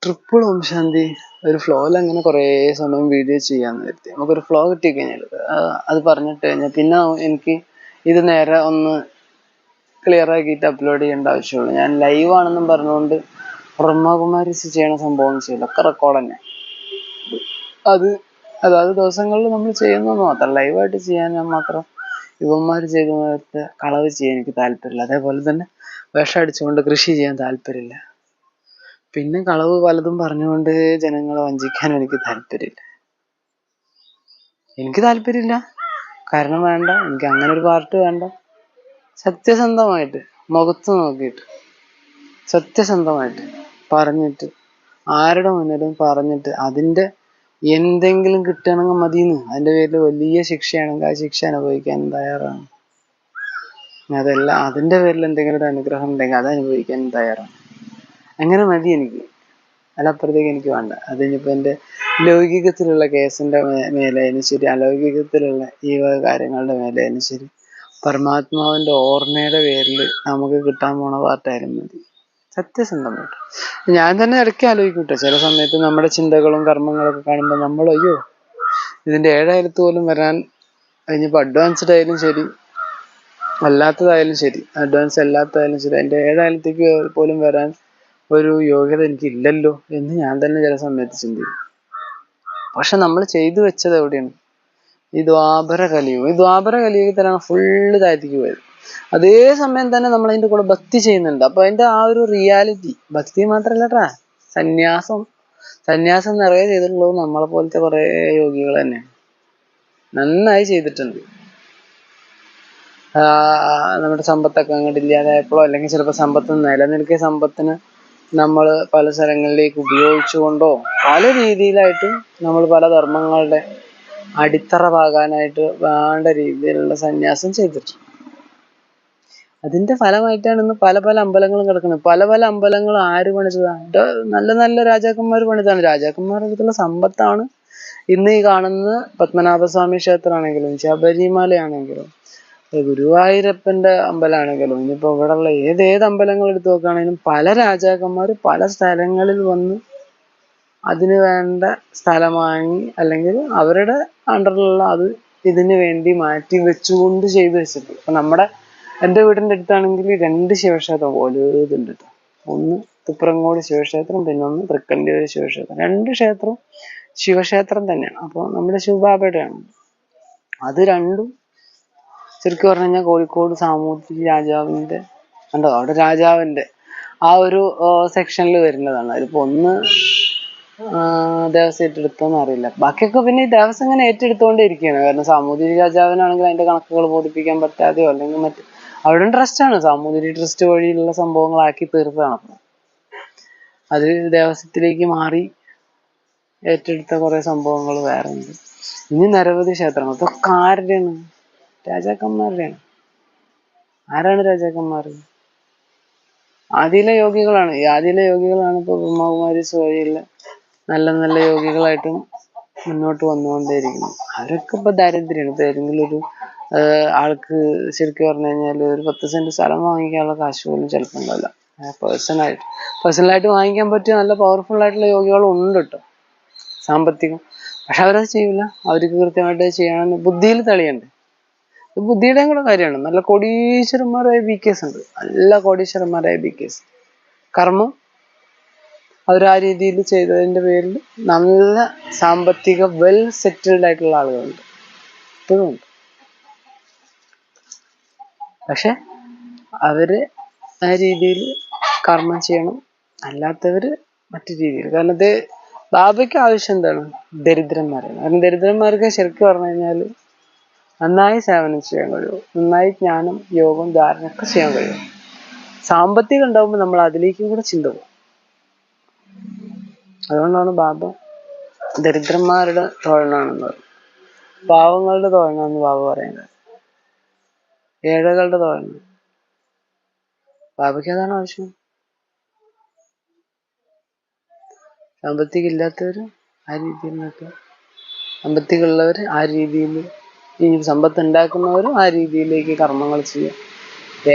Triple Om Shanti ഒരു ഫ്ലോയിൽ അങ്ങനെ കുറേ സമയം വീഡിയോ ചെയ്യാന്ന് കരുതി. നമുക്കൊരു ഫ്ലോ കിട്ടിക്കഴിഞ്ഞാൽ അത് പറഞ്ഞിട്ട് കഴിഞ്ഞാൽ പിന്നെ എനിക്ക് ഇത് നേരെ ഒന്ന് ക്ലിയർ ആക്കിയിട്ട് അപ്ലോഡ് ചെയ്യേണ്ട ആവശ്യമുള്ളൂ. ഞാൻ ലൈവ് ആണെന്നും പറഞ്ഞുകൊണ്ട് ബ്രഹ്മകുമാരീസ് ചെയ്യണ സംഭവം ചെയ്യില്ല, ഒക്കെ റെക്കോർഡ് തന്നെ. അതായത് ദിവസങ്ങളിൽ നമ്മൾ ചെയ്യുന്നത് മാത്രം, ലൈവായിട്ട് ചെയ്യാൻ ഞാൻ മാത്രം യുവന്മാർ ചെയ്ത പോലത്തെ കളവ് ചെയ്യാൻ എനിക്ക് താല്പര്യമില്ല. അതേപോലെ തന്നെ വിഷം അടിച്ചുകൊണ്ട് കൃഷി ചെയ്യാൻ താല്പര്യമില്ല. പിന്നെ കളവ് പലതും പറഞ്ഞുകൊണ്ട് ജനങ്ങളെ വഞ്ചിക്കാൻ എനിക്ക് താല്പര്യമില്ല. കാരണം വേണ്ട, എനിക്ക് അങ്ങനെ ഒരു പാർട്ട് വേണ്ട. സത്യസന്ധമായിട്ട് മുഖത്ത് നോക്കിയിട്ട് സത്യസന്ധമായിട്ട് പറഞ്ഞിട്ട് ആരുടെ മുന്നിലും പറഞ്ഞിട്ട് അതിൻ്റെ എന്തെങ്കിലും കിട്ടണമെങ്കിൽ മതിയെന്ന്, അതിൻ്റെ പേരിൽ വലിയ ശിക്ഷയാണെങ്കിൽ ആ ശിക്ഷ അനുഭവിക്കാൻ തയ്യാറാണ്. അതല്ല അതിൻ്റെ പേരിൽ എന്തെങ്കിലും ഒരു അനുഗ്രഹം ഉണ്ടെങ്കിൽ അത് അനുഭവിക്കാൻ തയ്യാറാണ്. അങ്ങനെ മതി എനിക്ക്, അതിനപ്പുറത്തേക്ക് എനിക്ക് വേണ്ട. അതിനിപ്പോൾ എൻ്റെ ലൗകികത്തിലുള്ള കേസിൻ്റെ മേലെയായാലും ശരി, അലൗകികത്തിലുള്ള ഈ വക കാര്യങ്ങളുടെ മേലെയായാലും ശരി, പരമാത്മാവിൻ്റെ ഓർമ്മയുടെ പേരിൽ നമുക്ക് കിട്ടാൻ പോണ പാർട്ടായാലും മതി. സത്യസന്ധമായിട്ട് ഞാൻ തന്നെ ഇടയ്ക്ക് ആലോചിക്കൂട്ടെ, ചില സമയത്ത് നമ്മുടെ ചിന്തകളും കർമ്മങ്ങളൊക്കെ കാണുമ്പോൾ നമ്മൾ അയ്യോ ഇതിൻ്റെ ഏഴായിരത്ത് പോലും വരാൻ, ഇനിയിപ്പോൾ അഡ്വാൻസ്ഡ് ആയാലും ശരി അല്ലാത്തതായാലും ശരി, അഡ്വാൻസ് അല്ലാത്തതായാലും ശരി, അതിൻ്റെ ഏഴായിരത്തേക്ക് പോലും വരാൻ ഒരു യോഗ്യത എനിക്കില്ലല്ലോ എന്ന് ഞാൻ തന്നെ ചില സമയത്ത് ചിന്തിക്കും. പക്ഷെ നമ്മൾ ചെയ്തു വെച്ചത് എവിടെയാണ്? ഈ ദ്വാപര കലിയുഗത്തിലാണ് ഫുള്ള് താഴ്ത്തിക്ക് പോയത്. അതേ സമയം തന്നെ നമ്മൾ അതിൻ്റെ കൂടെ ഭക്തി ചെയ്യുന്നുണ്ട്. അപ്പൊ അതിന്റെ ആ ഒരു റിയാലിറ്റി, ഭക്തി മാത്രല്ലട്ടാ, സന്യാസം നിറയെ ചെയ്തിട്ടുള്ളത് നമ്മളെ പോലത്തെ കുറെ യോഗികൾ തന്നെ നന്നായി ചെയ്തിട്ടുണ്ട്. നമ്മുടെ സമ്പത്തൊക്കെ അങ്ങോട്ട് ഇല്ലാതായപ്പോഴോ, അല്ലെങ്കിൽ ചിലപ്പോൾ സമ്പത്ത് നിലനിൽക്കിയ സമ്പത്തിന് നമ്മൾ പല സ്ഥലങ്ങളിലേക്ക് ഉപയോഗിച്ചുകൊണ്ടോ പല രീതിയിലായിട്ടും നമ്മൾ പല ധർമ്മങ്ങളുടെ അടിത്തറ പാകാനായിട്ട് വേണ്ട രീതിയിലുള്ള സന്യാസം ചെയ്തിട്ടുണ്ട്. അതിന്റെ ഫലമായിട്ടാണ് ഇന്ന് പല പല അമ്പലങ്ങളും കിടക്കുന്നത്. പല അമ്പലങ്ങൾ ആര് പണിച്ചതാണ്? നല്ല നല്ല രാജാക്കന്മാർ പണിതാണ്. രാജാക്കന്മാരുടെ അടുത്തുള്ള സമ്പത്താണ് ഇന്ന് ഈ കാണുന്ന പത്മനാഭസ്വാമി ക്ഷേത്രമാണെങ്കിലും ശബരിമലയാണെങ്കിലും ഗുരുവായൂരപ്പന്റെ അമ്പലമാണെങ്കിലും ഇനിയിപ്പോൾ ഇവിടെയുള്ള ഏതേത് അമ്പലങ്ങൾ എടുത്ത് നോക്കുകയാണെങ്കിലും പല രാജാക്കന്മാർ പല സ്ഥലങ്ങളിൽ വന്ന് അതിന് വേണ്ട സ്ഥലം വാങ്ങി അല്ലെങ്കിൽ അവരുടെ അണ്ടറിലുള്ള അത് ഇതിന് വേണ്ടി മാറ്റി വെച്ചുകൊണ്ട് ചെയ്തു വെച്ചിട്ട്. ഇപ്പൊ എൻ്റെ വീടിൻ്റെ അടുത്താണെങ്കിൽ 2 ശിവക്ഷേത്രം പോലെ ഇതുണ്ട് കേട്ടോ. ഒന്ന് തുപ്രങ്ങോട് ശിവക്ഷേത്രം, പിന്നെ ഒന്ന് തൃക്കണ്ടിയൂർ ശിവക്ഷേത്രം. 2 ക്ഷേത്രം ശിവക്ഷേത്രം തന്നെയാണ്. അപ്പോൾ നമ്മുടെ ശിവബാബയുടെയാണ്. അത് രണ്ടും ശരിക്കും പറഞ്ഞു കഴിഞ്ഞാൽ കോഴിക്കോട് സാമൂതിരി രാജാവിൻ്റെ ഉണ്ടോ, അവിടെ രാജാവിൻ്റെ ആ ഒരു സെക്ഷനിൽ വരുന്നതാണ്. അതിലിപ്പോൾ ഒന്ന് ദേവസ്വം ഏറ്റെടുത്തോന്ന് അറിയില്ല. ബാക്കിയൊക്കെ പിന്നെ ഈ ദേവസ്വം ഇങ്ങനെ ഏറ്റെടുത്തോണ്ടേ ഇരിക്കുകയാണ്. കാരണം സാമൂതിരി രാജാവിനാണെങ്കിൽ അതിന്റെ കണക്കുകൾ ബോധിപ്പിക്കാൻ പറ്റാതെയോ അല്ലെങ്കിൽ മറ്റ് അവിടെ ട്രസ്റ്റാണ്, സാമൂതിരി ട്രസ്റ്റ് വഴിയുള്ള സംഭവങ്ങളാക്കി തീർത്തതാണ്. അത് ദേവസ്വത്തിലേക്ക് മാറി ഏറ്റെടുത്ത കുറെ സംഭവങ്ങൾ വേറെ ഉണ്ട്. ഇനി നിരവധി ക്ഷേത്രങ്ങൾ. ഇതൊക്കെ ആരുടെയാണ്? രാജാക്കന്മാരുടെയാണ്. ആരാണ് രാജാക്കന്മാർ? ആദിയിലെ യോഗികളാണ്. ഈ ആദിയിലെ യോഗികളാണ് ഇപ്പോൾ ബ്രഹ്മകുമാരീസ് വഴിയുള്ള നല്ല നല്ല യോഗികളായിട്ടും മുന്നോട്ട് വന്നുകൊണ്ടേയിരിക്കുന്നു. അവരൊക്കെ ഇപ്പൊ ദാരിദ്ര്യമാണ്. ഇപ്പൊ ഏതെങ്കിലും ഒരു ആൾക്ക് ശരിക്കും പറഞ്ഞു കഴിഞ്ഞാൽ ഒരു 10 സെന്റ് സ്ഥലം വാങ്ങിക്കാനുള്ള കാശ് പോലും ചിലപ്പോൾ ഉണ്ടാവില്ല. പേഴ്സണലായിട്ട് വാങ്ങിക്കാൻ പറ്റിയ നല്ല പവർഫുൾ ആയിട്ടുള്ള യോഗികളും ഉണ്ട് കേട്ടോ, സാമ്പത്തികം. പക്ഷെ അവരത് ചെയ്യില്ല. അവർക്ക് കൃത്യമായിട്ട് ചെയ്യണമെന്ന് ബുദ്ധിയിൽ തെളിയണ്ടേ. ഇത് ബുദ്ധിയുടെയും കൂടെ കാര്യമാണ്. നല്ല കോടീശ്വരന്മാരായ BKs ഉണ്ട്, നല്ല കോടീശ്വരന്മാരായ BKs. കർമ്മം അവർ ആ രീതിയിൽ ചെയ്തതിൻ്റെ പേരിൽ നല്ല സാമ്പത്തിക വെൽ സെറ്റിൽഡ് ആയിട്ടുള്ള ആളുകളുണ്ട്, ഇപ്പോഴും ഉണ്ട്. പക്ഷെ അവര് ആ രീതിയിൽ കർമ്മം ചെയ്യണം, അല്ലാത്തവര് മറ്റു രീതിയിൽ. കാരണം ബാബയ്ക്ക് ആവശ്യം എന്താണ്? ദരിദ്രന്മാരാണ്. കാരണം ദരിദ്രന്മാർക്ക് ശരിക്കും പറഞ്ഞു കഴിഞ്ഞാൽ നന്നായി സേവനം ചെയ്യാൻ കഴിയും, നന്നായി ജ്ഞാനം, യോഗം, ധാരണ ഒക്കെ ചെയ്യാൻ കഴിയും. സാമ്പത്തികം ഉണ്ടാകുമ്പോൾ നമ്മൾ അതിലേക്കും കൂടെ ചിന്ത പോകും. അതുകൊണ്ടാണ് ബാബ ദരിദ്രന്മാരുടെ തോഴനാണെന്ന് പറയുന്നത്. പാവങ്ങളുടെ തോഴനാണെന്ന് ബാബ പറയുന്നത്. ഏഴകളുടെ തോഴന. ബാബയ്ക്ക് അതാണ് ആവശ്യം. സാമ്പത്തികം ഇല്ലാത്തവര് ആ രീതിയിൽ നിൽക്കുക, സാമ്പത്തികമുള്ളവർ ആ രീതിയിൽ, ഈ സമ്പത്ത് ഉണ്ടാക്കുന്നവരും ആ രീതിയിലേക്ക് കർമ്മങ്ങൾ ചെയ്യുക.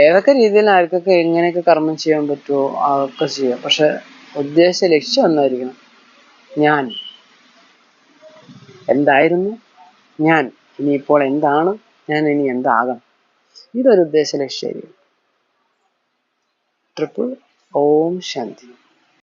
ഏതൊക്കെ രീതിയിൽ ആർക്കൊക്കെ എങ്ങനെയൊക്കെ കർമ്മം ചെയ്യാൻ പറ്റുമോ അതൊക്കെ ചെയ്യാം. പക്ഷെ ഉദ്ദേശ ലക്ഷ്യം ഒന്നായിരിക്കണം. ഞാൻ എന്തായിരുന്നു, ഞാൻ ഇനിയിപ്പോൾ എന്താണ്, ഞാൻ ഇനി എന്താകണം. ഇതൊരു ഉദ്ദേശ ലക്ഷ്യമായിരിക്കും. ട്രിപ്പിൾ ഓം ശാന്തി.